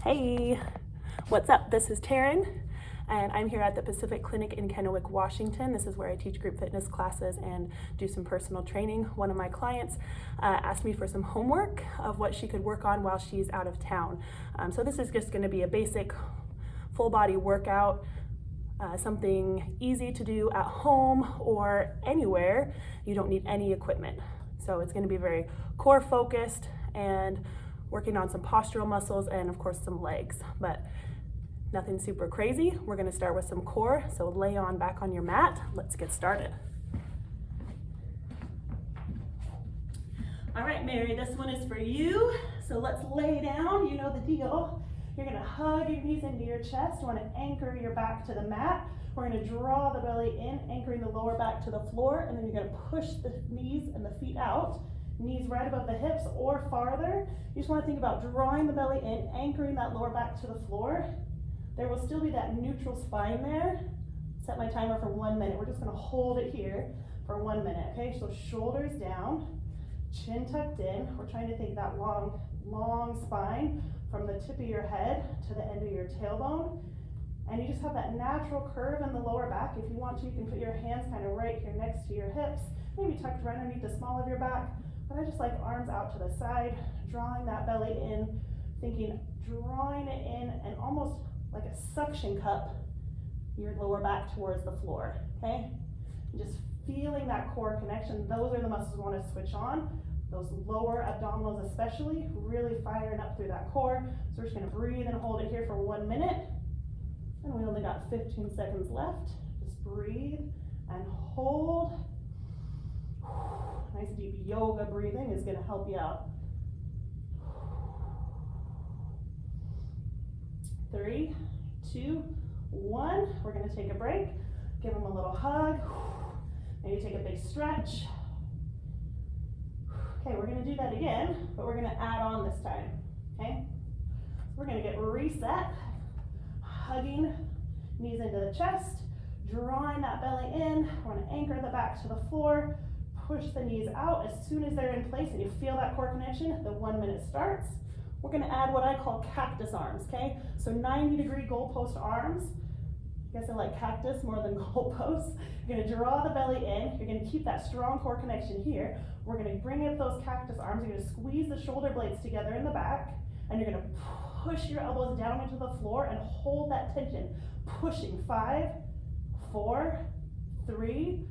Hey, what's up? This is Taryn, and I'm here at the Pacific Clinic in Kennewick, Washington. This is where I teach group fitness classes and do some personal training. One of my clients asked me for some homework of what she could work on while she's out of town. So this is just going to be a basic full body workout, something easy to do at home or anywhere. You don't need any equipment. So it's going to be very core focused and working on some postural muscles and of course some legs, but nothing super crazy. We're gonna start with some core, so lay on back on your mat. Let's get started. All right, Mary, this one is for you. So let's lay down, you know the deal. You're gonna hug your knees into your chest. You wanna anchor your back to the mat. We're gonna draw the belly in, anchoring the lower back to the floor, and then you're gonna push the knees and the feet out. Knees right above the hips or farther. You just want to think about drawing the belly in, anchoring that lower back to the floor. There will still be that neutral spine there. Set my timer for 1 minute. We're just going to hold it here for 1 minute, okay? So shoulders down, chin tucked in. We're trying to think that long spine from the tip of your head to the end of your tailbone. And you just have that natural curve in the lower back. If you want to, you can put your hands kind of right here next to your hips, maybe tucked right underneath the small of your back. But I just like arms out to the side, drawing that belly in, thinking drawing it in and almost like a suction cup your lower back towards the floor, okay? And just feeling that core connection. Those are the muscles we want to switch on. Those lower abdominals especially, really firing up through that core. So we're just gonna breathe and hold it here for 1 minute. And we only got 15 seconds left. Just breathe and hold. Nice deep yoga breathing is going to help you out. 3, 2, 1. We're going to take a break. Give them a little hug. Maybe take a big stretch. Okay, we're going to do that again, but we're going to add on this time. Okay? We're going to get reset. Hugging knees into the chest. Drawing that belly in. We're going to anchor the back to the floor. Push the knees out. As soon as they're in place and you feel that core connection, the 1 minute starts. We're gonna add what I call cactus arms, okay? So 90-degree goalpost arms. I guess I like cactus more than goalposts. You're gonna draw the belly in. You're gonna keep that strong core connection here. We're gonna bring up those cactus arms. You're gonna squeeze the shoulder blades together in the back, and you're gonna push your elbows down into the floor and hold that tension. Pushing 5, 4, 3,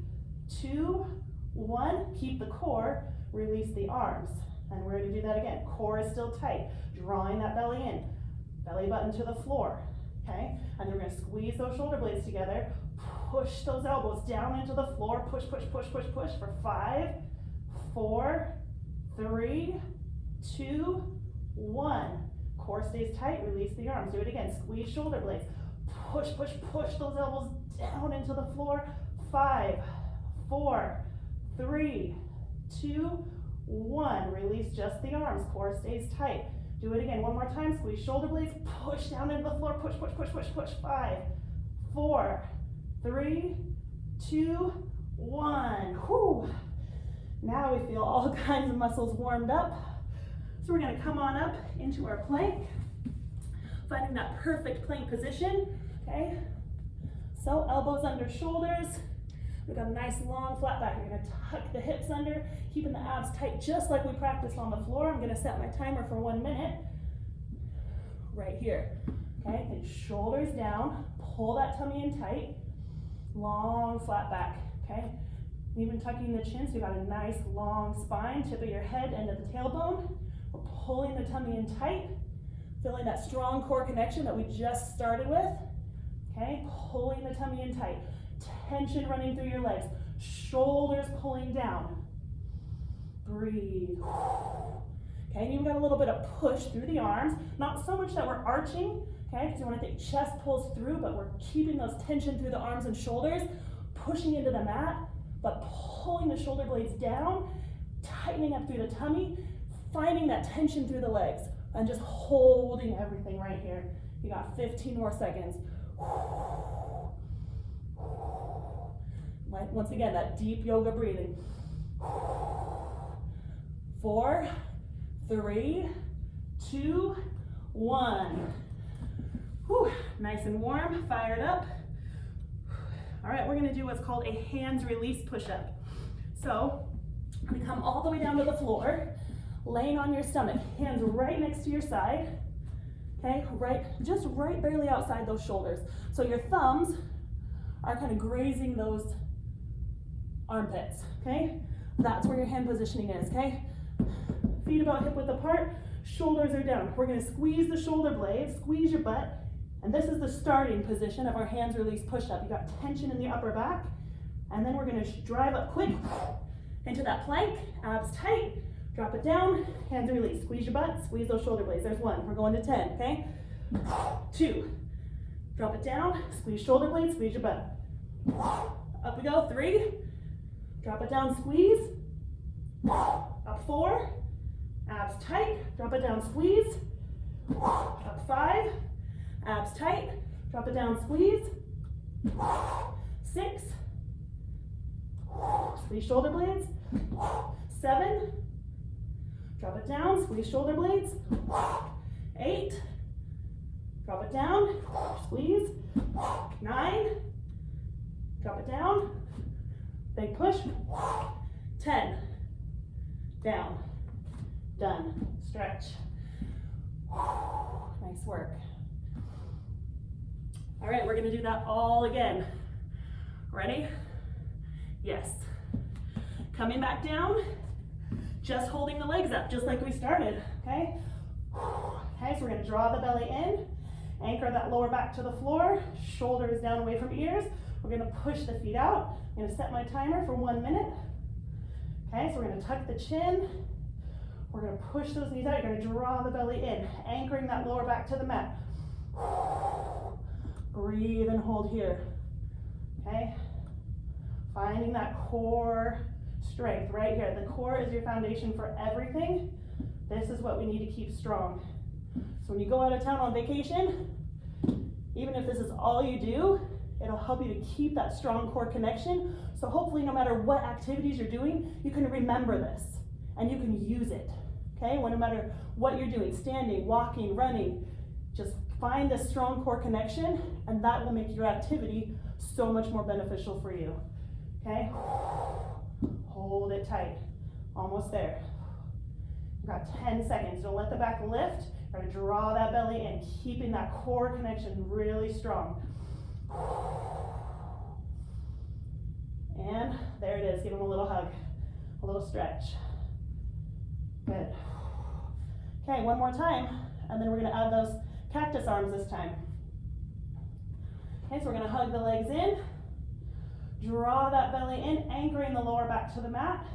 2, 1, keep the core, release the arms. And we're going to do that again. Core is still tight, drawing that belly in, belly button to the floor, okay? And then we're going to squeeze those shoulder blades together, push those elbows down into the floor, push, push, push, push, push for 5, 4, 3, 2, 1. Core stays tight, release the arms. Do it again, squeeze shoulder blades, push, push, push those elbows down into the floor, 5, 4, 3, 2, 1. Release just the arms. Core stays tight. Do it again. One more time. Squeeze shoulder blades. Push down into the floor. Push, push, push, push, push. 5, 4, 3, 2, 1. Whew. Now we feel all kinds of muscles warmed up. So we're going to come on up into our plank, finding that perfect plank position. Okay. So elbows under shoulders. We've got a nice long flat back. You're gonna tuck the hips under, keeping the abs tight just like we practiced on the floor. I'm gonna set my timer for 1 minute. Right here, okay? And shoulders down, pull that tummy in tight. Long flat back, okay? Even tucking the chin so you've got a nice long spine, tip of your head, end of the tailbone. We're pulling the tummy in tight, feeling that strong core connection that we just started with, okay? Pulling the tummy in tight. Tension running through your legs, shoulders pulling down. Breathe. Okay, and you've got a little bit of push through the arms, not so much that we're arching, okay, because you want to think chest pulls through, but we're keeping those tension through the arms and shoulders, pushing into the mat, but pulling the shoulder blades down, tightening up through the tummy, finding that tension through the legs, and just holding everything right here. You got 15 more seconds. Once again, that deep yoga breathing. 4, 3, 2, 1. Whew, nice and warm, fired up. All right, we're gonna do what's called a hands release push-up. So, I'm gonna come all the way down to the floor, laying on your stomach, hands right next to your side, okay? Just right barely outside those shoulders. So your thumbs are kind of grazing those armpits, okay? That's where your hand positioning is, okay? Feet about hip width apart, shoulders are down. We're gonna squeeze the shoulder blades, squeeze your butt, and this is the starting position of our hands release push-up. You got tension in the upper back, and then we're gonna drive up quick into that plank, abs tight, drop it down, hands release. Squeeze your butt, squeeze those shoulder blades. There's 1, we're going to 10, okay? 2, drop it down, squeeze shoulder blades, squeeze your butt. Up we go, 3, drop it down, squeeze. Up 4, abs tight, drop it down, squeeze. Up 5, abs tight, drop it down, squeeze. 6, squeeze shoulder blades. 7, drop it down, squeeze shoulder blades. 8, drop it down, squeeze. 9, drop it down, big push. 10, down, done, stretch. Nice work. All right, we're gonna do that all again. Ready? Yes. Coming back down, just holding the legs up, just like we started, okay? Okay, so we're gonna draw the belly in, anchor that lower back to the floor, shoulders down away from ears. We're gonna push the feet out. I'm gonna set my timer for 1 minute. Okay, so we're gonna tuck the chin. We're gonna push those knees out. You're gonna draw the belly in, anchoring that lower back to the mat. Breathe and hold here, okay? Finding that core strength right here. The core is your foundation for everything. This is what we need to keep strong. So when you go out of town on vacation, even if this is all you do, it'll help you to keep that strong core connection. So hopefully no matter what activities you're doing, you can remember this and you can use it, okay? No matter what you're doing, standing, walking, running, just find this strong core connection and that will make your activity so much more beneficial for you, okay? Hold it tight, almost there. You've got 10 seconds, don't let the back lift. You're gonna draw that belly in, keeping that core connection really strong. And there it is, give them a little hug, a little stretch. Good. Okay, one more time, and then we're gonna add those cactus arms this time. Okay, so we're gonna hug the legs in, draw that belly in, anchoring the lower back to the mat.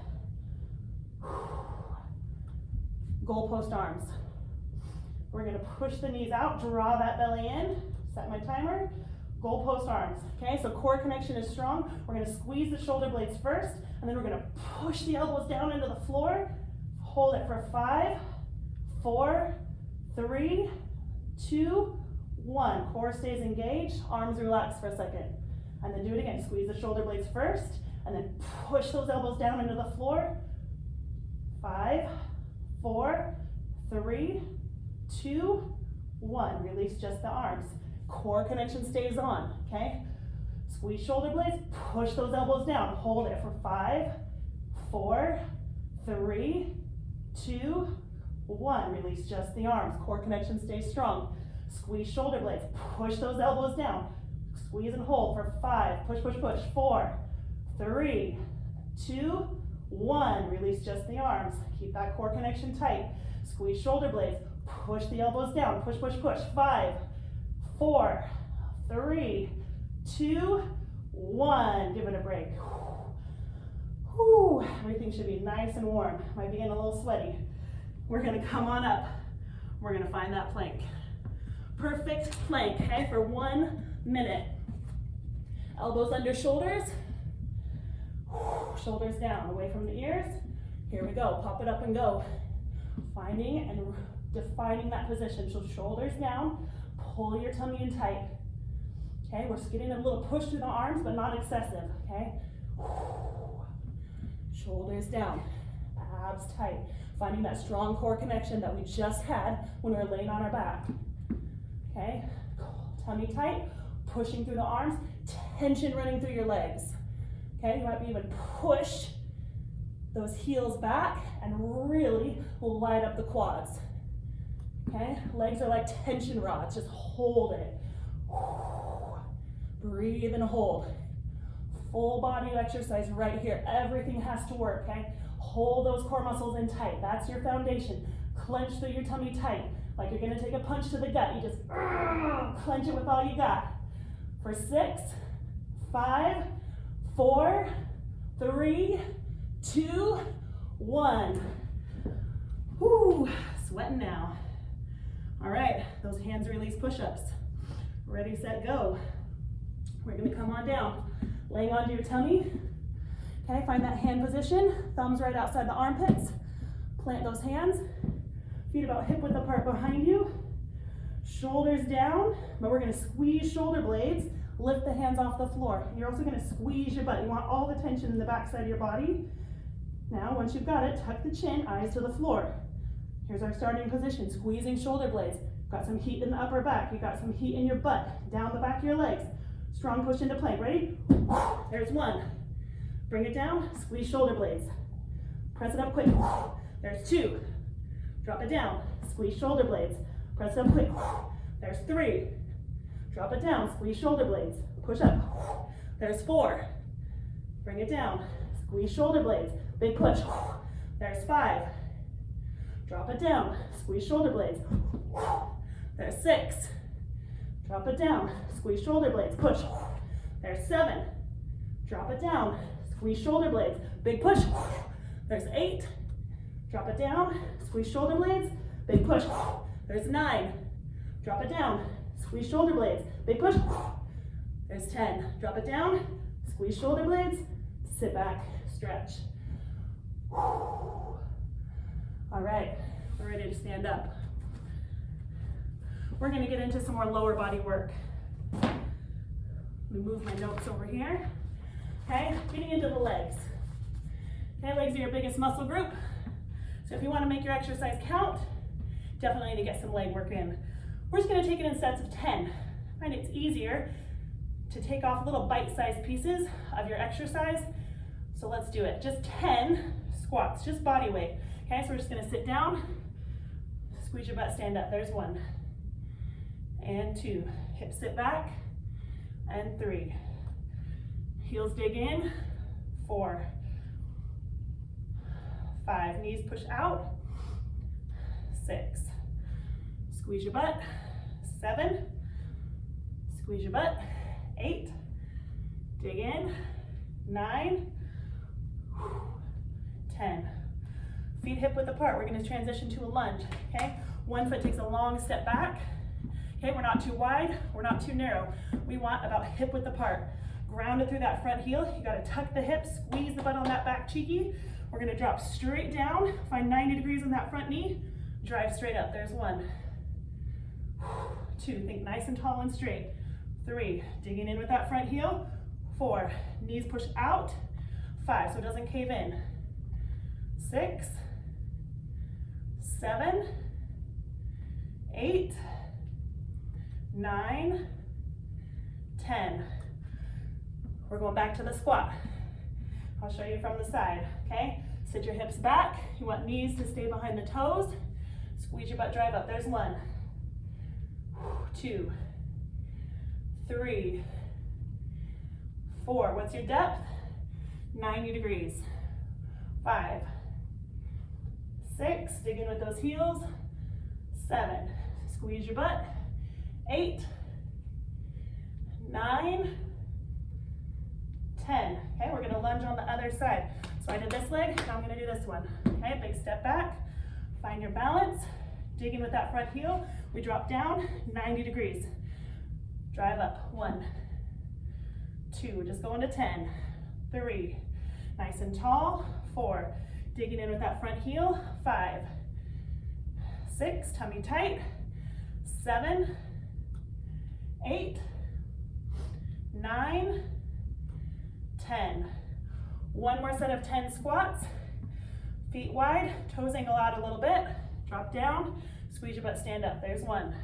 Goalpost arms. We're gonna push the knees out, draw that belly in, set my timer, goalpost arms. Okay, so core connection is strong. We're gonna squeeze the shoulder blades first, and then we're gonna push the elbows down into the floor. Hold it for 5, 4, 3, 2, 1. Core stays engaged, arms relax for a second. And then do it again. Squeeze the shoulder blades first, and then push those elbows down into the floor. 5, 4, 3, 2, 1. Release just the arms. Core connection stays on, okay? Squeeze shoulder blades, push those elbows down. Hold it for 5, 4, 3, 2, 1. Release just the arms. Core connection stays strong. Squeeze shoulder blades, push those elbows down. Squeeze and hold for 5, push, push, push. 4, 3, 2, 1. Release just the arms. Keep that core connection tight. Squeeze shoulder blades, push the elbows down. Push, push, push. 5, 4, 3, 2, 1. Give it a break. Whew. Everything should be nice and warm. Might be getting a little sweaty. We're gonna come on up. We're gonna find that plank. Perfect plank, okay, for 1 minute. Elbows under shoulders. Shoulders down, away from the ears. Here we go, pop it up and go. Finding and defining that position. So shoulders down, pull your tummy in tight. Okay, we're just getting a little push through the arms, but not excessive, okay? Shoulders down, abs tight. Finding that strong core connection that we just had when we were laying on our back. Okay, tummy tight, pushing through the arms, tension running through your legs. Okay, you might be even push those heels back and really light up the quads. Okay, legs are like tension rods, just hold it. Breathe and hold. Full body exercise right here. Everything has to work, okay? Hold those core muscles in tight. That's your foundation. Clench through your tummy tight. Like you're gonna take a punch to the gut. You just clench it with all you got. For 6, 5, 4, 3, 2, 1. Whoo, sweating now. All right, those hands release push-ups. Ready, set, go. We're gonna come on down. Laying onto your tummy. Okay, find that hand position. Thumbs right outside the armpits. Plant those hands. Feet about hip width apart behind you. Shoulders down, but we're gonna squeeze shoulder blades. Lift the hands off the floor. You're also gonna squeeze your butt. You want all the tension in the back side of your body. Now, once you've got it, tuck the chin, eyes to the floor. Here's our starting position, squeezing shoulder blades. Got some heat in the upper back. You got some heat in your butt, down the back of your legs. Strong push into plank. Ready? There's 1. Bring it down, squeeze shoulder blades. Press it up quick. There's 2. Drop it down, squeeze shoulder blades. Press it up quick. There's 3. Drop it down, squeeze shoulder blades. Push up. There's 4. Bring it down, squeeze shoulder blades. Big push. There's 5. Drop it down, squeeze shoulder blades. There's 6. Drop it down, squeeze shoulder blades. Push. There's 7. Drop it down, squeeze shoulder blades. Big push. There's 8. Drop it down, squeeze shoulder blades. Big push. There's 9. Drop it down, squeeze shoulder blades. Big push. There's 10. Drop it down, squeeze shoulder blades. Sit back, stretch. All right, we're ready to stand up. We're gonna get into some more lower body work. Let me move my notes over here. Okay, getting into the legs. Okay, legs are your biggest muscle group. So if you wanna make your exercise count, definitely need to get some leg work in. We're just gonna take it in sets of 10. I find it's easier to take off little bite-sized pieces of your exercise. So let's do it. Just 10 squats, just body weight. Okay, so we're just gonna sit down, squeeze your butt, stand up. There's 1. And 2. Hips sit back. And 3. Heels dig in. 4. 5. Knees push out. 6. Squeeze your butt. 7. Squeeze your butt. 8. Dig in. 9. 10. Feet hip width apart. We're going to transition to a lunge. Okay? One foot takes a long step back. Okay, we're not too wide, we're not too narrow. We want about hip width apart. Ground it through that front heel. You got to tuck the hips, squeeze the butt on that back cheeky. We're going to drop straight down, find 90 degrees on that front knee, drive straight up. There's 1. 2, think nice and tall and straight. 3, digging in with that front heel. 4, knees push out. 5, so it doesn't cave in. 6, 7, 8, 9, 10. We're going back to the squat. I'll show you from the side, okay? Sit your hips back. You want knees to stay behind the toes. Squeeze your butt, drive up. There's 1, 2, 3, 4. What's your depth? 90 degrees. 5, 6, dig in with those heels. 7, squeeze your butt. 8, 9, 10. Okay, we're gonna lunge on the other side. So I did this leg, now I'm gonna do this one. Okay, big step back, find your balance, dig in with that front heel. We drop down, 90 degrees. Drive up, 1, 2, we're just going to 10, 3, nice and tall, 4, digging in with that front heel, 5, 6, tummy tight, 7, 8, 9, 10. One more set of 10 squats. Feet wide, toes angle out a little bit. Drop down, squeeze your butt, stand up. There's 1,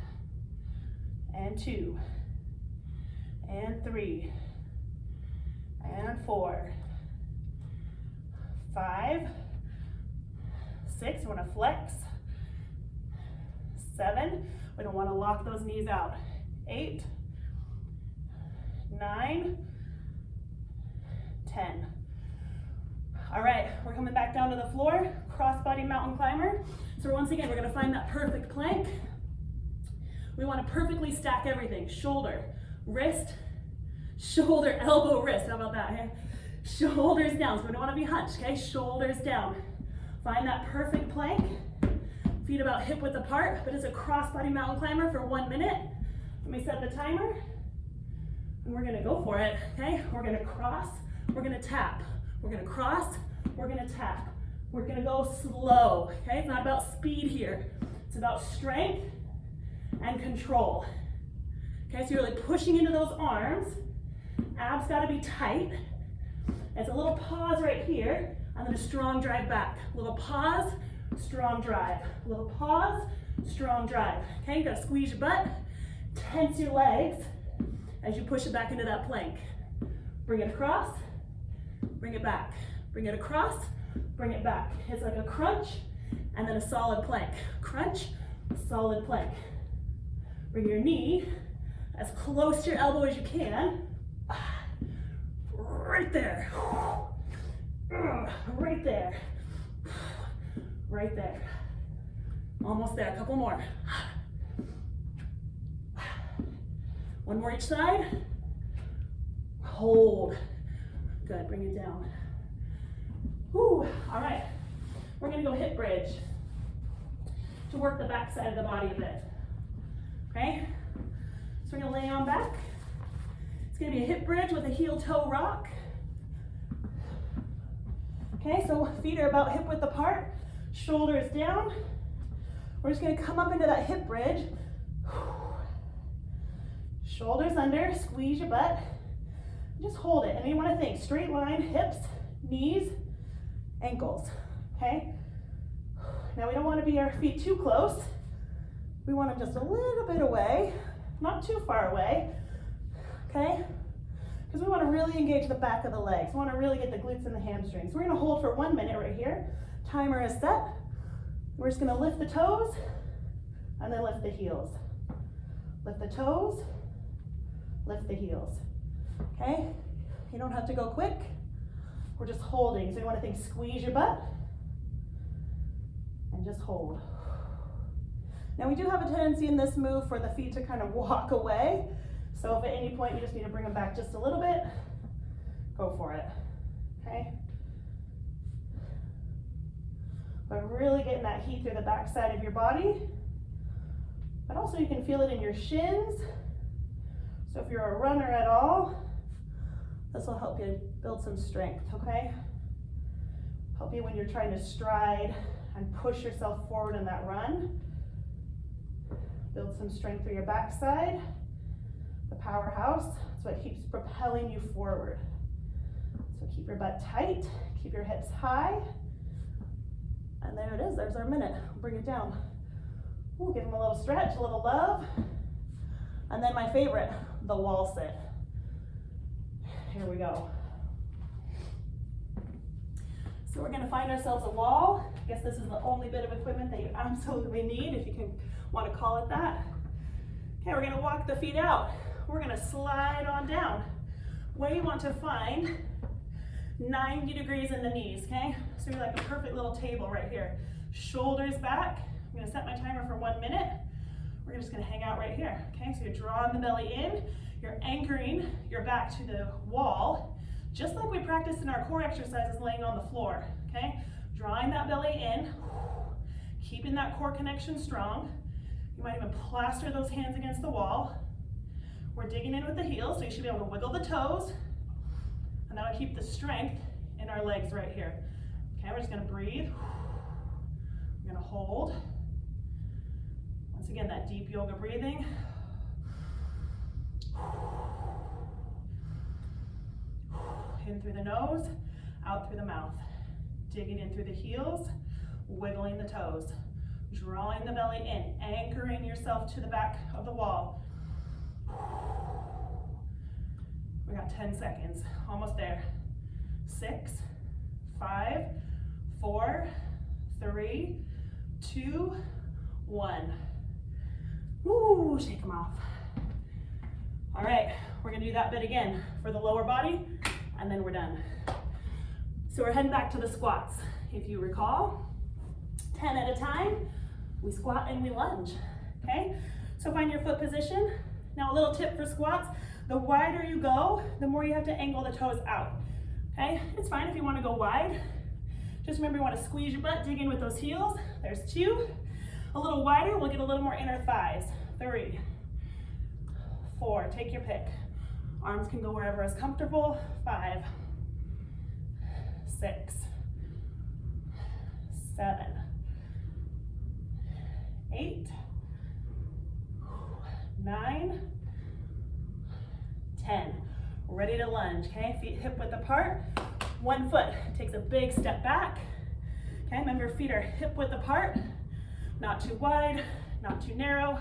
and 2, and 3, and 4, 5, 6, you want to flex, 7, we don't want to lock those knees out, 8, 9, 10. All right, we're coming back down to the floor, cross-body mountain climber. So once again, we're gonna find that perfect plank. We wanna perfectly stack everything, shoulder, wrist, shoulder, elbow, wrist, how about that, hey? Shoulders down, so we don't wanna be hunched, okay? Shoulders down. Find that perfect plank, feet about hip width apart, but it's a cross-body mountain climber for 1 minute. Let me set the timer, and we're gonna go for it, okay? We're gonna cross, we're gonna tap. We're gonna cross, we're gonna tap. We're gonna go slow, okay? It's not about speed here. It's about strength and control. Okay, so you're really pushing into those arms. Abs gotta be tight. It's a little pause right here, and then a strong drive back. A little pause, strong drive. A little pause, strong drive. Okay, you gotta squeeze your butt, tense your legs as you push it back into that plank. Bring it across, bring it back, bring it across, bring it back. It's like a crunch and then a solid plank. Crunch, solid plank. Bring your knee as close to your elbow as you can. Right there. Right there. Right there. Almost there, a couple more. One more each side. Hold. Good, bring it down. Whew, all right. We're gonna go hip bridge to work the back side of the body a bit, okay? So we're gonna lay on back. It's gonna be a hip bridge with a heel toe rock. Okay, so feet are about hip width apart, shoulders down. We're just gonna come up into that hip bridge. Shoulders under, squeeze your butt. Just hold it, and you want to think straight line, hips, knees, ankles, okay? Now we don't want to be our feet too close. We want them just a little bit away, not too far away, okay? Because we want to really engage the back of the legs. We want to really get the glutes and the hamstrings. We're going to hold for 1 minute right here. Timer is set. We're just going to lift the toes, and then lift the heels. Lift the toes, lift the heels. Okay, you don't have to go quick. We're just holding. So you want to think squeeze your butt and just hold. Now we do have a tendency in this move for the feet to kind of walk away. So if at any point you just need to bring them back just a little bit, go for it, okay? But really getting that heat through the back side of your body. But also you can feel it in your shins. So if you're a runner at all, this will help you build some strength, okay? Help you when you're trying to stride and push yourself forward in that run. Build some strength through your backside. The powerhouse, that's what keeps propelling you forward. So keep your butt tight, keep your hips high. And there it is, there's our minute. Bring it down. Ooh, give them a little stretch, a little love. And then my favorite, the wall sit. Here we go. So we're gonna find ourselves a wall. I guess this is the only bit of equipment that you absolutely need, if you can want to call it that. Okay, we're gonna walk the feet out. We're gonna slide on down. Where you want to find 90 degrees in the knees, okay? So you're like a perfect little table right here. Shoulders back. I'm gonna set my timer for 1 minute. We're just gonna hang out right here, okay? So you're drawing the belly in, you're anchoring your back to the wall, just like we practiced in our core exercises laying on the floor, okay? Drawing that belly in, keeping that core connection strong. You might even plaster those hands against the wall. We're digging in with the heels, so you should be able to wiggle the toes, and that'll keep the strength in our legs right here. Okay, we're just gonna breathe. We're gonna hold. Once again, that deep yoga breathing. In through the nose, out through the mouth. Digging in through the heels, wiggling the toes. Drawing the belly in, anchoring yourself to the back of the wall. 10 seconds. Almost there. 6, 5, 4, 3, 2, 1. Woo, shake them off. All right, we're gonna do that bit again for the lower body, and then we're done. So we're heading back to the squats. If you recall, 10 at a time, we squat and we lunge, okay? So find your foot position. Now a little tip for squats, the wider you go, the more you have to angle the toes out, okay? It's fine if you wanna go wide. Just remember you wanna squeeze your butt, dig in with those heels. There's 2. A little wider, we'll get a little more inner thighs. 3, 4, take your pick. Arms can go wherever is comfortable. 5, 6, 7, 8, 9, 10. Ready to lunge, okay? Feet hip width apart. One foot takes a big step back. Okay, remember feet are hip width apart. Not too wide, not too narrow.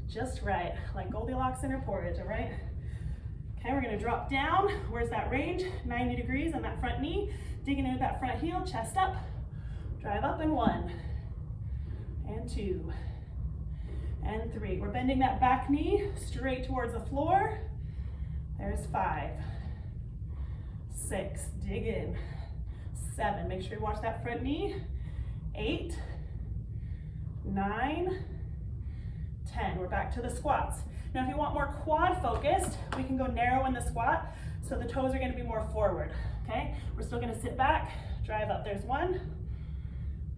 Just right, like Goldilocks in her porridge, all right? Okay, we're gonna drop down. Where's that range? 90 degrees on that front knee. Digging into that front heel, chest up. Drive up in 1, and 2, and 3. We're bending that back knee straight towards the floor. There's 5, 6, dig in. 7, make sure you watch that front knee. 8, 9, 10. We're back to the squats. Now if you want more quad focused, we can go narrow in the squat, so the toes are gonna be more forward, okay? We're still gonna sit back, drive up. There's 1,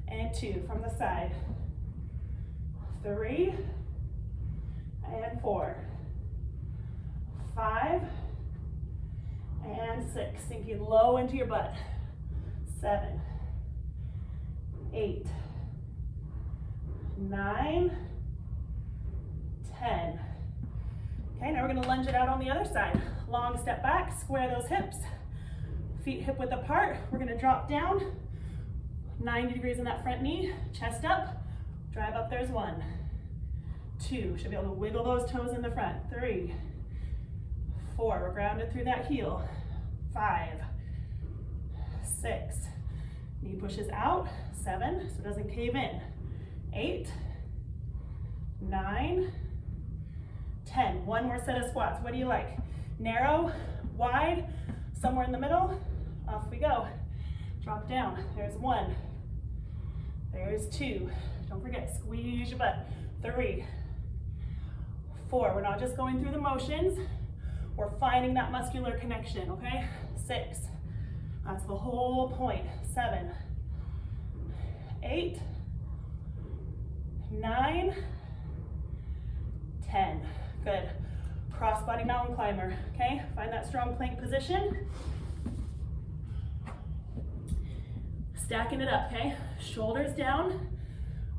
and 2 from the side. 3, and 4, 5, and 6. Sinking low into your butt. 7, 8, 9, 10. Okay, now we're gonna lunge it out on the other side. Long step back, square those hips. Feet hip width apart. We're gonna drop down. 90 degrees in that front knee. Chest up, drive up. There's 1, 2. Should be able to wiggle those toes in the front. 3, 4. We're grounded through that heel. 5, 6. Knee pushes out. 7, so it doesn't cave in. 8, 9, 10. One more set of squats. What do you like? Narrow, wide, somewhere in the middle? Off we go. Drop down. There's 1. There's 2. Don't forget, squeeze your butt. 3, 4. We're not just going through the motions. We're finding that muscular connection, okay? 6. That's the whole point. 7, 8, 9, 10. Good. Cross-body mountain climber, okay? Find that strong plank position. Stacking it up, okay? Shoulders down,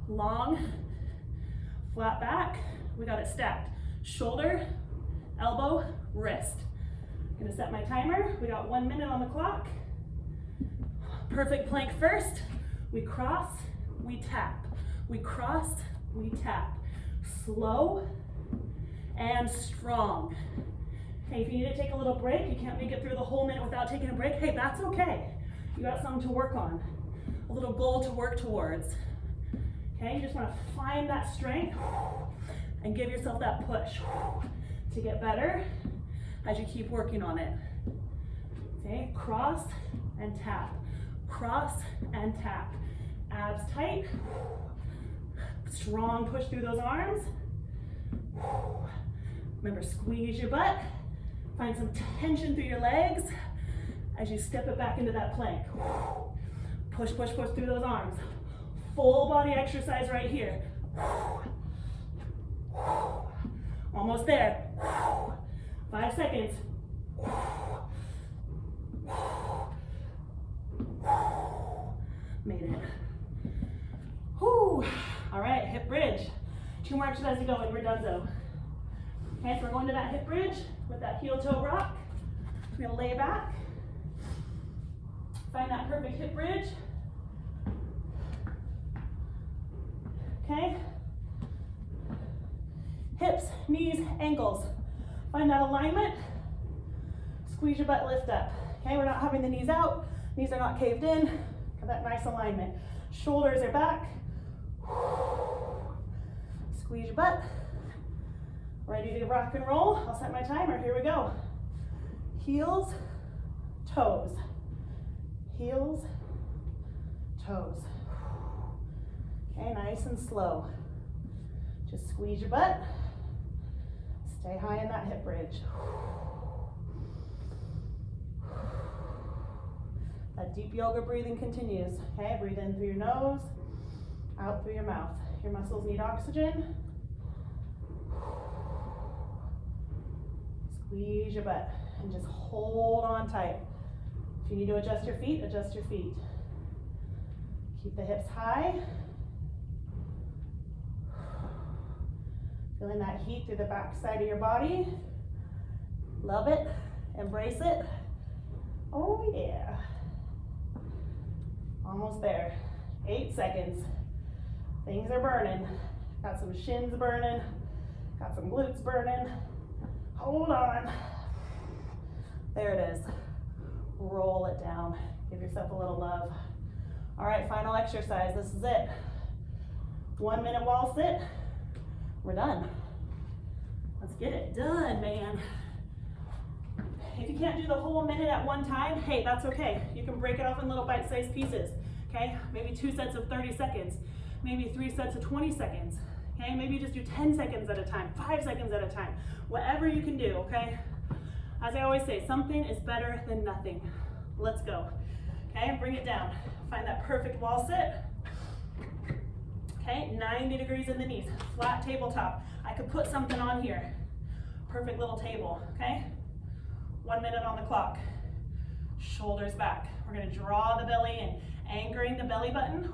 long, flat back. We got it stacked. Shoulder, elbow, wrist. I'm gonna set my timer. We got 1 minute on the clock. Perfect plank first. We cross, we tap. We cross, we tap. Slow and strong. Hey, if you need to take a little break, you can't make it through the whole minute without taking a break, hey, that's okay. You got something to work on, a little goal to work towards. Okay, you just wanna find that strength and give yourself that push to get better as you keep working on it. Okay, cross and tap, cross and tap. Abs tight, strong push through those arms. Remember, squeeze your butt. Find some tension through your legs as you step it back into that plank. Push, push, push through those arms. Full body exercise right here. Almost there. 5 seconds. Made it. Whew. All right, hip bridge. 2 more exercises to go and we're done though. Okay, so we're going to that hip bridge with that heel toe rock. We're gonna lay back. Find that perfect hip bridge. Okay. Hips, knees, ankles. Find that alignment. Squeeze your butt, lift up. Okay, we're not having the knees out. Knees are not caved in. Got that nice alignment. Shoulders are back. Squeeze your butt. Ready to rock and roll. I'll set my timer. Here we go. Heels, toes. Heels, toes. Okay, nice and slow. Just squeeze your butt. Stay high in that hip bridge. That deep yoga breathing continues. Okay, breathe in through your nose, out through your mouth. Your muscles need oxygen. Squeeze your butt and just hold on tight. If you need to adjust your feet, adjust your feet. Keep the hips high. Feeling that heat through the back side of your body. Love it, embrace it. Oh yeah. Almost there. 8 seconds. Things are burning. Got some shins burning. Got some glutes burning. Hold on. There it is. Roll it down. Give yourself a little love. All right, final exercise. This is it. 1 minute wall sit. We're done. Let's get it done, man. If you can't do the whole minute at one time, hey, that's okay. You can break it off in little bite-sized pieces, okay? Maybe 2 sets of 30 seconds, maybe 3 sets of 20 seconds, okay? Maybe you just do 10 seconds at a time, 5 seconds at a time, whatever you can do, okay? As I always say, something is better than nothing. Let's go, okay? Bring it down. Find that perfect wall sit. Okay, 90 degrees in the knees, flat tabletop. I could put something on here. Perfect little table, okay? 1 minute on the clock. Shoulders back. We're gonna draw the belly in, anchoring the belly button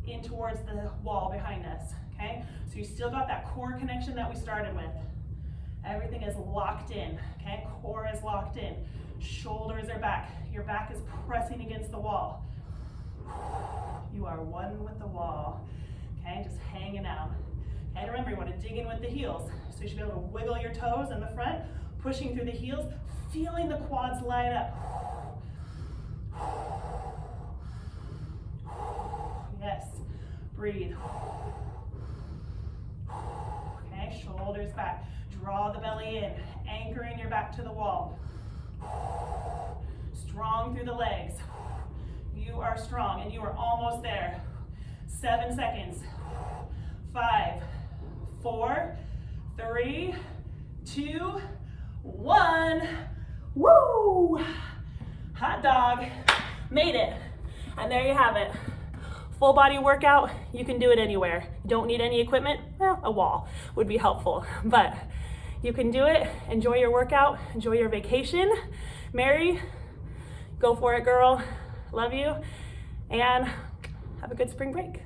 in towards the wall behind us, okay? So you still got that core connection that we started with. Everything is locked in, okay? Core is locked in. Shoulders are back. Your back is pressing against the wall. You are one with the wall, okay? Just hanging out. And remember, you want to dig in with the heels. So you should be able to wiggle your toes in the front, pushing through the heels, feeling the quads light up. Yes, breathe. Okay, shoulders back. Draw the belly in, anchoring your back to the wall. Strong through the legs. You are strong and you are almost there. 7 seconds. 5, 4, 3, 2, 1. Woo! Hot dog. Made it. And there you have it. Full body workout. You can do it anywhere. You don't need any equipment. Well, a wall would be helpful, but you can do it. Enjoy your workout. Enjoy your vacation. Mary, go for it, girl. Love you. And have a good spring break.